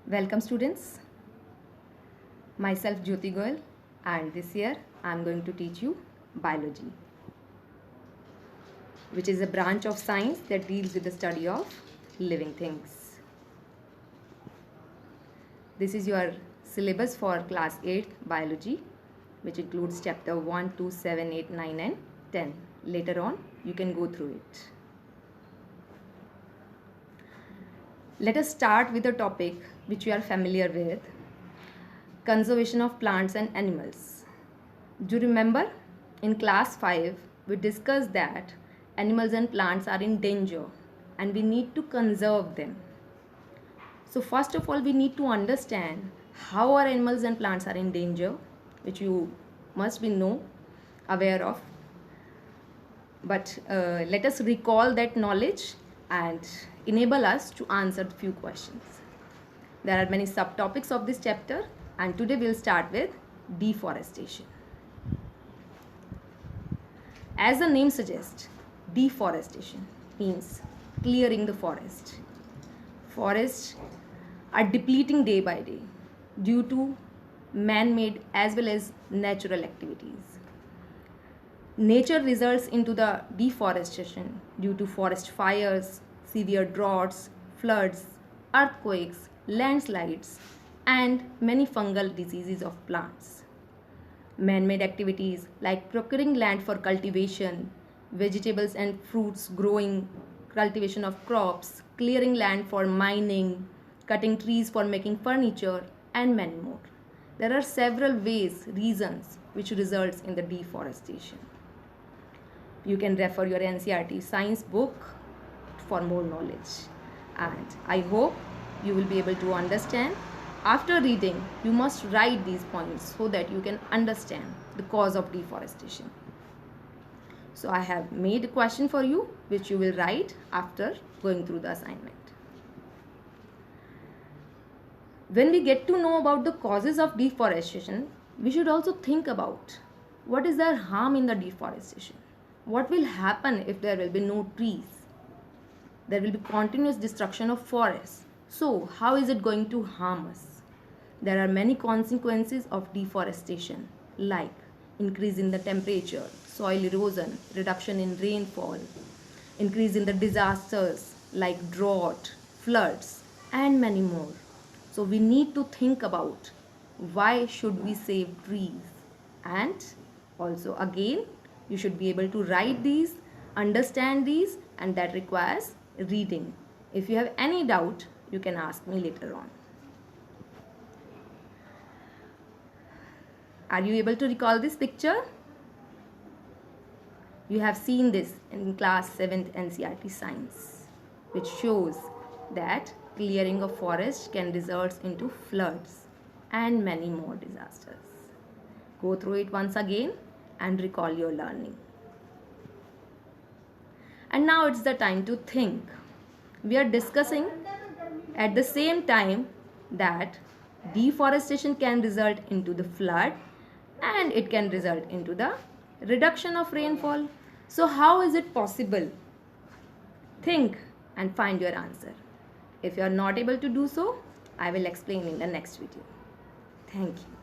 Welcome students, myself Jyoti Goyal, and this year I am going to teach you biology, which is a branch of science that deals with the study of living things. This is your syllabus for class 8 biology, which includes chapter 1, 2, 7, 8, 9 and 10. Later on you can go through it. Let us start with a topic which you are familiar with, conservation of plants and animals. Do you remember in class 5 we discussed that animals and plants are in danger and we need to conserve them. So first of all we need to understand how our animals and plants are in danger, which you must be aware of. But let us recall that knowledge and enable us to answer a few questions. There are many subtopics of this chapter, and today we'll start with deforestation. As the name suggests, deforestation means clearing the forest. Forests are depleting day by day due to man-made as well as natural activities. Nature results into the deforestation due to forest fires, severe droughts, floods, earthquakes, landslides, and many fungal diseases of plants. Man-made activities like procuring land for cultivation, vegetables and fruits growing, cultivation of crops, clearing land for mining, cutting trees for making furniture, and many more. There are several reasons which results in the deforestation. You can refer your NCERT science book for more knowledge, and I hope you will be able to understand. After reading, you must write these points so that you can understand the cause of deforestation. So I have made a question for you which you will write after going through the assignment. When we get to know about the causes of deforestation, we should also think about what is the harm in the deforestation. What will happen if there will be no trees? There will be continuous destruction of forests. So how is it going to harm us? There are many consequences of deforestation, like increase in the temperature, soil erosion, reduction in rainfall, increase in the disasters like drought, floods, and many more. So we need to think about why should we save trees, and also again you should be able to write these, understand these, and that requires reading. If you have any doubt, you can ask me later on. Are you able to recall this picture? You have seen this in class 7th NCERT science, which shows that clearing of forest can result into floods and many more disasters. Go through it once again and recall your learning. And now it's the time to think. We are discussing at the same time that deforestation can result into the flood and it can result into the reduction of rainfall. So how is it possible? Think and find your answer. If you are not able to do so, I will explain in the next video. Thank you.